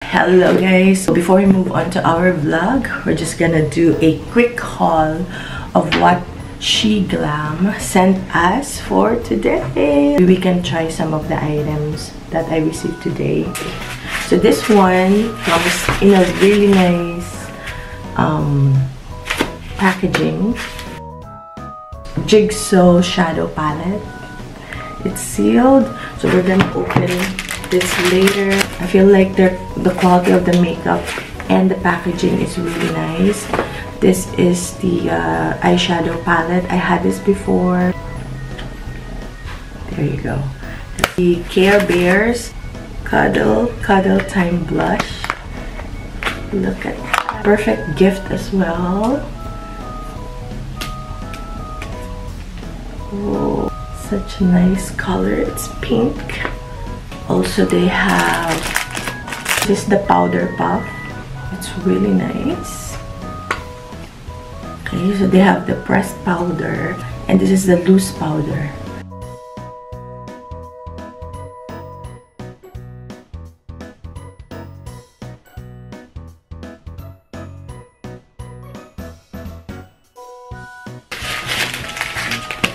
Hello guys, so before we move on to our vlog, we're just gonna do a quick haul of what SheGlam sent us for today. We can try some of the items that I received today. So this one comes in a really nice packaging. Jigsaw shadow palette. It's sealed, so we're gonna open this later. I feel like the quality of the makeup and the packaging is really nice. This is the eyeshadow palette. I had this before. There you go. The Care Bears Cuddle Time Blush. Look at that. Perfect gift as well. Oh, such a nice color. It's pink. Also, they have this, the powder puff. It's really nice. Okay, so they have the pressed powder, and this is the loose powder.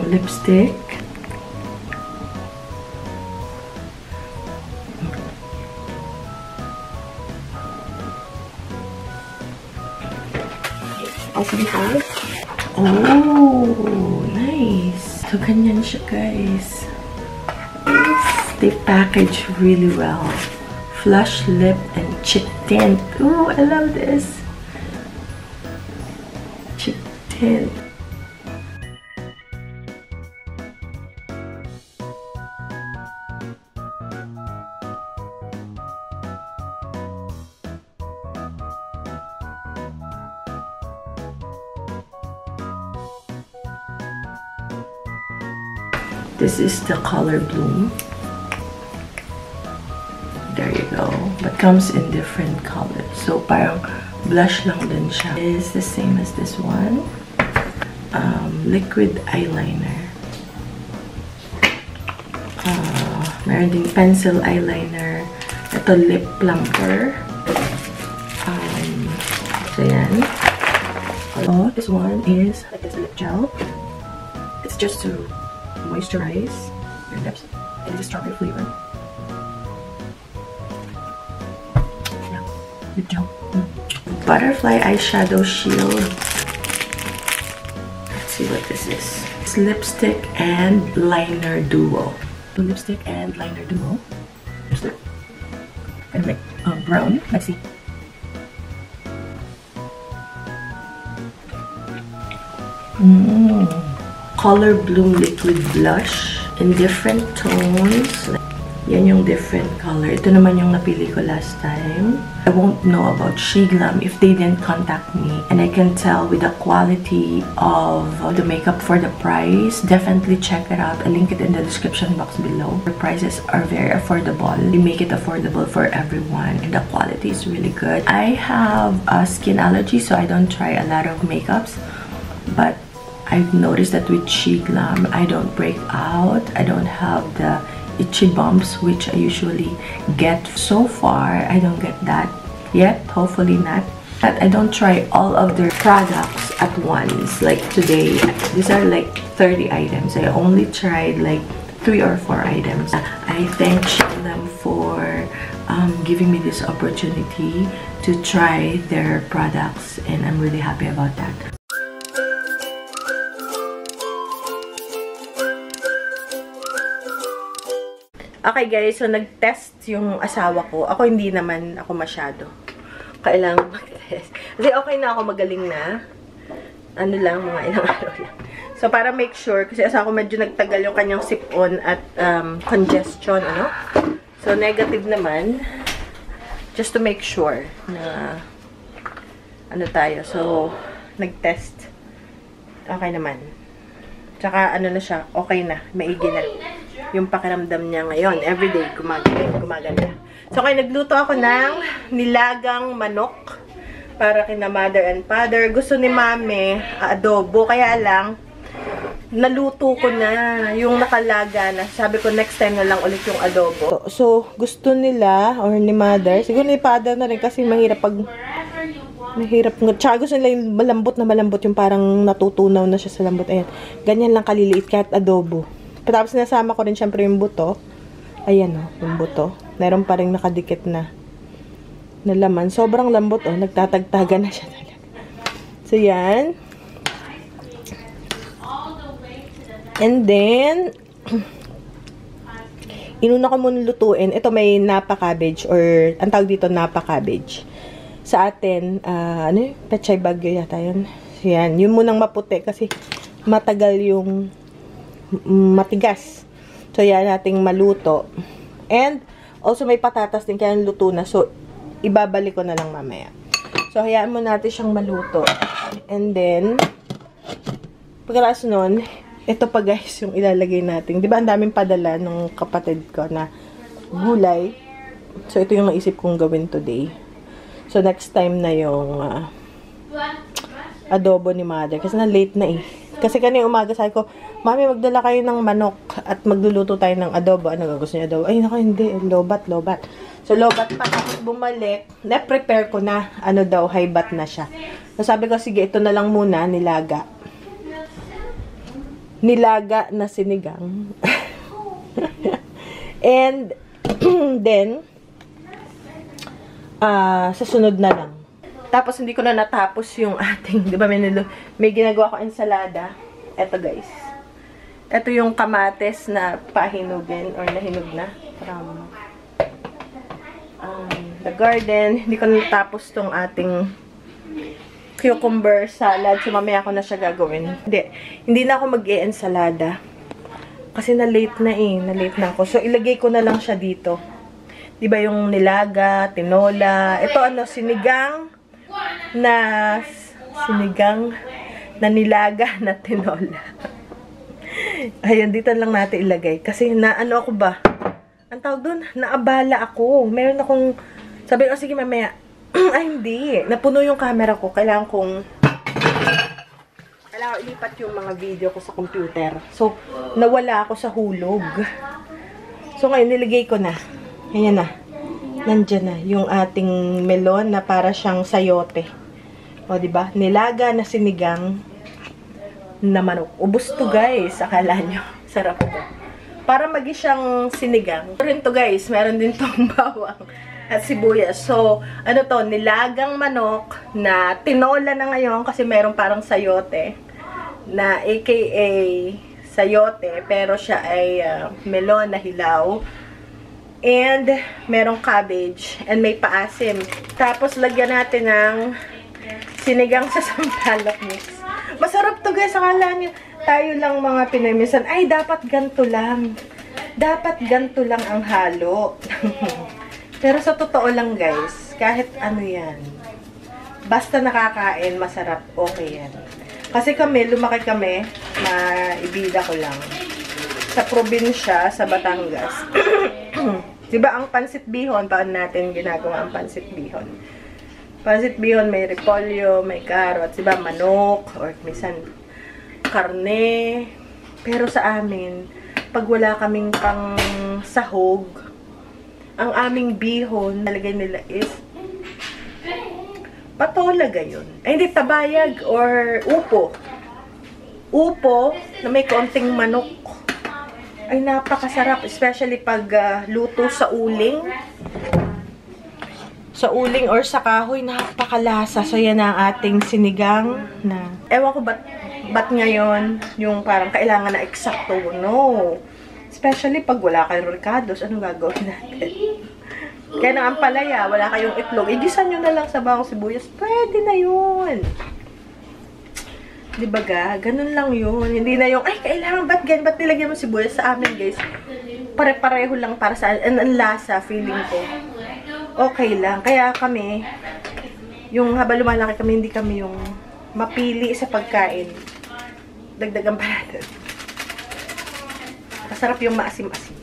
Lipstick. Also we have, oh, nice. So ganyan siya, guys. They package really well. Flush lip and cheek tint. Oh, I love this. Cheek tint. This is the color Bloom. There you go. But comes in different colors. So parang blush lang din siya. It's the same as this one. Liquid eyeliner. Meron ding pencil eyeliner. Ito lip plumper. So yan. Oh, this one is like this lip gel. It's just to moisturize your lips, and it's a strawberry flavor. Yeah, lip gel. Butterfly eyeshadow shield. Let's see what this is. It's lipstick and liner duo. The lipstick and liner duo. Lipstick and like brown. Let's see. Color Bloom liquid blush in different tones. Yan yung different color. Ito naman yung napili ko last time. I won't know about SheGlam if they didn't contact me. And I can tell with the quality of the makeup for the price. Definitely check it out. I'll link it in the description box below. The prices are very affordable. They make it affordable for everyone. And the quality is really good. I have a skin allergy, so I don't try a lot of makeups. But I've noticed that with SheGlam, I don't break out. I don't have the itchy bumps, which I usually get. So far, I don't get that yet. Hopefully not. But I don't try all of their products at once. Like today, these are like 30 items. I only tried like 3 or 4 items. I thank SheGlam for giving me this opportunity to try their products, and I'm really happy about that. Okay guys, so nag-test yung asawa ko. Ako hindi naman ako masyado kailangan mag-test. Kasi okay na ako, magaling na. Ano lang, mga ilang araw lang. So para make sure, kasi asawa ko medyo nagtagal yung kanyang sip-on at congestion, ano. So negative naman. Just to make sure na ano tayo. So, nag-test. Okay naman. Tsaka ano na siya, okay na, maigi na. Yung pakiramdam niya ngayon. Everyday, gumaganda. So, kaya nagluto ako ng nilagang manok para kina mother and father. Gusto ni mami, adobo. Kaya lang, naluto ko na. Yung nakalaga na. Sabi ko, next time na lang ulit yung adobo. So, gusto nila, or ni mother, siguro ni father na rin kasi mahirap pag tsaka gusto nila yung malambot na malambot, yung parang natutunaw na siya sa lambot. Ayan. Ganyan lang kaliliit kahit adobo. Tapos nasama ko rin syempre yung buto. Ayan o, yung buto. Meron pa rin nakadikit na laman. Sobrang lambot o, nagtatagtaga na siya talaga. So, yan. And then, inuna ko muna lutuin. Ito may napa cabbage or ang tawag dito napa cabbage. Sa atin, ano yun? Pechay Bagyo yata yun. So, yan. Yun munang maputi kasi matagal yung matigas. So, yan nating maluto. And, also may patatas din kaya luto na. So, ibabalik ko na lang mamaya. So, hayaan mo natin siyang maluto. And then, pagkatapos nun, ito pa guys yung ilalagay natin. Diba ang daming padala ng kapatid ko na gulay. So, ito yung naisip kong gawin today. So, next time na yung adobo ni mother. Kasi na late na eh. Kasi kanina umaga sabi ko, Mami, magdala kayo ng manok at magluluto tayo ng adobo. Ano gusto niyo adobo? Ay, naku, hindi. Lobat. So, lobat pa. Tapos bumalik. Na-prepare ko na. Ano daw, high bat na siya. So, sabi ko, sige, ito na lang muna, nilaga. Nilaga na sinigang. And, then, sa sunod na lang. Tapos, hindi ko na natapos yung ating, di ba, may ginagawa ko ensalada. Eto, guys. Ito yung kamates na pahinugin or nahinog na. From the garden. Hindi ko na natapos tong ating cucumber salad. So, mamaya ko na siya gagawin. Hindi na ako mag-i-ensalada. Kasi na-late na eh. Na-late na ako. So, ilagay ko na lang siya dito. Diba yung nilaga, tinola. Ito ano, sinigang na nilaga na tinola. Ayun, dito lang natin ilagay. Kasi ano ako ba? Ang tawag doon, naabala ako. Meron akong, sabi ko, sige mamaya. Ay, hindi. Napuno yung camera ko. Kailangan ilipat yung mga video ko sa computer. So, nawala ako sa hulog. So, ngayon, niligay ko na. Ayan na. Nandyan na yung ating melon na para siyang sayote. O, diba? Nilaga na sinigang na manok. Ubus to, guys. Akala nyo. Sarap to. Para maging siyang sinigang. Rin to, guys. Meron din tong bawang at sibuyas. So, ano to? Nilagang manok na tinola na ngayon kasi meron parang sayote na aka sayote. Pero siya ay melon na hilaw. And, merong cabbage. And may paasim. Tapos, lagyan natin ng sinigang sa sampalok mix. Masarap to, guys. Akala niyo, tayo lang mga Pinoy. Minsan, ay, dapat ganito lang. Dapat ganito lang ang halo. Pero sa totoo lang, guys, kahit ano yan, basta nakakain, masarap, okay yan. Kasi lumaki kami, ibida ko lang. Sa probinsya, sa Batangas. Diba ang pansit bihon, paano natin ginagawa ang pansit bihon? Pansit bihon, may repolyo, may carrots, diba manok, or minsan karne. Pero sa amin, pag wala kaming pang sahog, ang aming bihon, nalagay nila is patola gayon. Ay, hindi, tabayag or upo. Upo na may konting manok. Ay, napakasarap. Especially pag luto sa uling. Sa uling or sa kahoy, napakalasa. So, yan ang ating sinigang na, ewan ko ba't ngayon yung parang kailangan na eksakto. No. Especially pag wala kayong ricados, anong gagawin natin? Kaya na ang palaya, wala kayong itlog, igisan nyo na lang sa bawang sibuyas. Pwede na yun. Diba ga? Ganun lang yun. Hindi na yung, ay, kailangan, ba't nilagyan mo sibuyas? Sa amin, guys, pare-pareho lang para sa, ang lasa, feeling ko. Okay lang. Kaya kami, yung habang lumalaki kami, hindi kami yung mapili sa pagkain. Dagdagan pa natin. Masarap yung maasim-asim.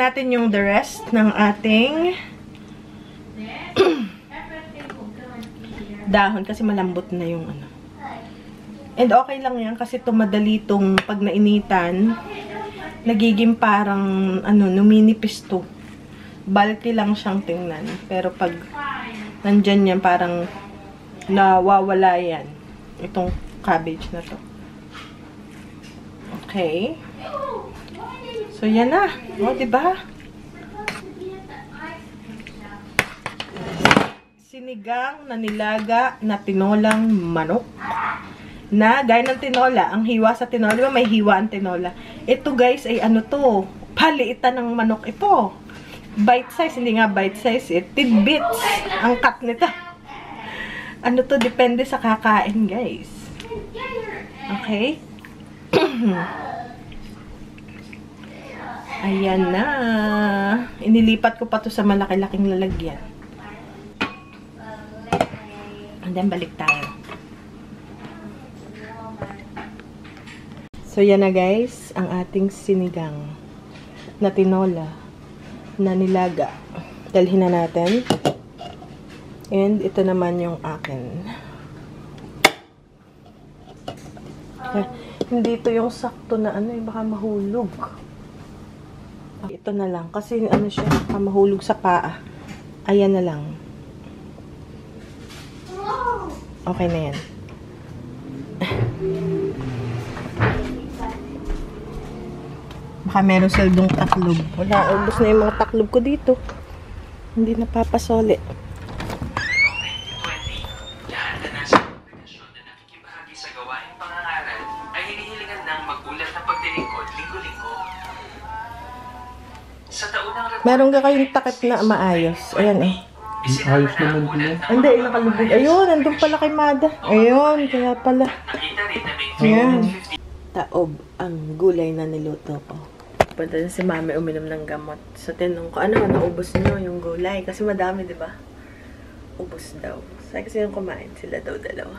Natin yung the rest ng ating dahon kasi malambot na yung ano. And okay lang yan kasi tumadali itong pag nainitan, nagiging parang, numinipis to. Bulky lang siyang tingnan. Pero pag nandyan yan, parang nawawala yan. Itong cabbage na to. Okay. So, yan na. O, diba? Sinigang na nilaga na tinolang manok. Na, gaya ng tinola, ang hiwa sa tinola, diba may hiwa ang tinola? Ito guys, ay to, paliitan ng manok ito. Bite size, hindi nga bite size, tidbits ang cut nito. To, depende sa kakain guys. Okay? Ayan na. Inilipat ko pa to sa malaki-laking lalagyan. And then, balik tayo. So, yan na guys, ang ating sinigang na tinola na nilaga. Dalhin na natin. And, ito naman yung akin. Hindi ito yung sakto na baka mahulog. Ito na lang. Kasi siya, baka mahulog sa paa. Ayan na lang. Okay na yan. Baka meron sildong taklob. Wala, ubos na yung mga taklob ko dito. Hindi napapasoli. Lahat na nasa kombinasyon na nakikibahagi sa gawaing pangangaral ay hinihilingan ng magulat na paglilingkod linggo-linggo. Sa taunang Meron ka kayong takip na maayos. Ayan Ayos naman din. Hindi, nakalubog. Ayun, nandun pala kay Mada. Ayun, kaya pala. Nakita rin na may Ayan. Taob ang gulay na niluto ko. Punta na si Mami uminom ng gamot. So, tinanong ko, naubos niyo yung gulay? Kasi madami, di ba? Ubos daw. Sabi kasi yung kumain, sila daw dalawa.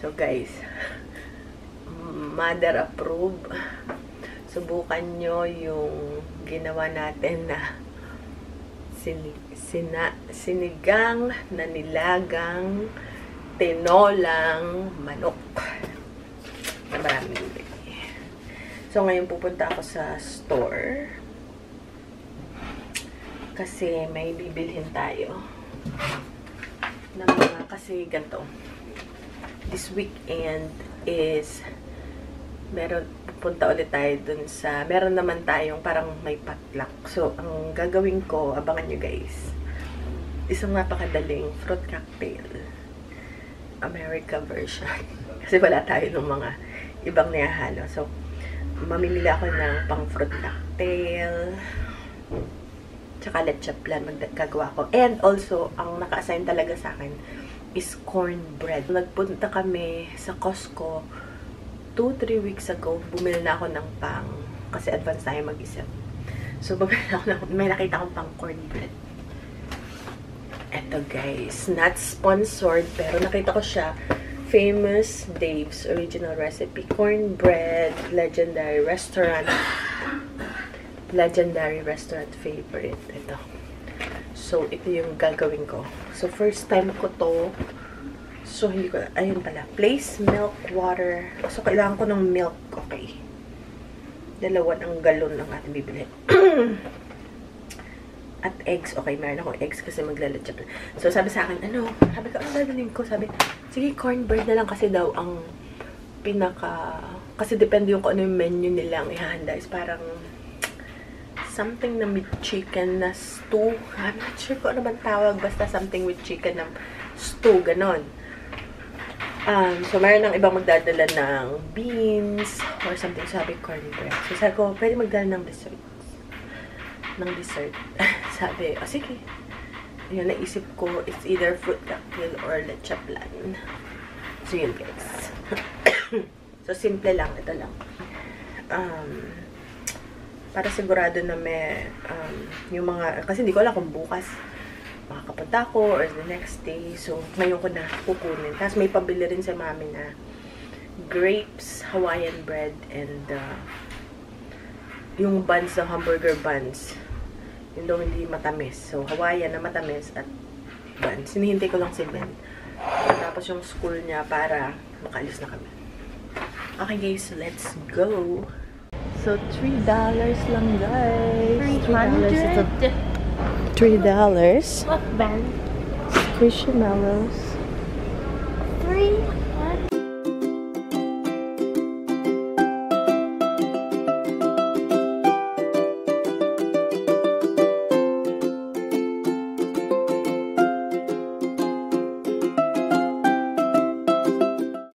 So, guys, Mother approve. Subukan nyo yung ginawa natin na sinigang na nilagang tinolang manok na maraming gulay. So, ngayon pupunta ako sa store kasi may bibilhin tayo ng mga, kasi ganito. This weekend is pupunta ulit tayo dun sa, meron naman tayong parang may potluck. So, ang gagawin ko, abangan nyo guys, isang napakadaling fruit cocktail. America version. Kasi wala tayo ng mga ibang niyahalo. So, mamimili ako ng pang fruit cocktail. Tsaka leche plan magagawa ko. And also, ang naka-assign talaga sa akin is cornbread. Nagpunta kami sa Costco 2-3 weeks ago. Bumili na ako ng pang, kasi advance tayo mag-isip. So, bumili na ako may nakita akong pang cornbread. Eto guys, not sponsored, pero nakita ko siya. Famous Dave's original recipe. Cornbread, legendary restaurant favorite. Ito. So, ito yung gagawin ko. So, first time ko to. So, hindi ko, ayun pala. Place milk, water. So, kailangan ko ng milk. Okay. 2 ang galon ng ating bibili. At eggs. Okay, meron akong eggs kasi maglalatsa. So, sabi sa akin, sabi ko, ang dadalhin ko? Sabi, sige, cornbread na lang kasi daw ang kasi depende yung kung ano yung menu nila ang ihahanda. Is parang something na with chicken na stew. I'm not sure kung ano bang tawag. Basta something with chicken na stew. Ganon. So, meron ng ibang magdadala ng beans or something. Sabi, cornbread. So, sabi ko, pwede magdala ng dessert. Sabi, sige. Yun, naisip ko, it's either fruit cocktail or leche plan. So, yun guys. So, simple lang. Ito lang. Para sigurado na may, yung mga, kasi hindi ko alam kung bukas makakapunta ako or the next day. So, ngayon ko na kukunin. Tapos, may pabili rin sa mami na grapes, Hawaiian bread, and yung buns, ng hamburger buns. Yun daw hindi matamis. So, Hawaiian na matamis at buns. Sinihintay ko lang si Ben Tapos yung school niya para makaalis na kami. Okay guys, let's go! So, $3 lang guys. $3. $3. What band? Squishy Mellows.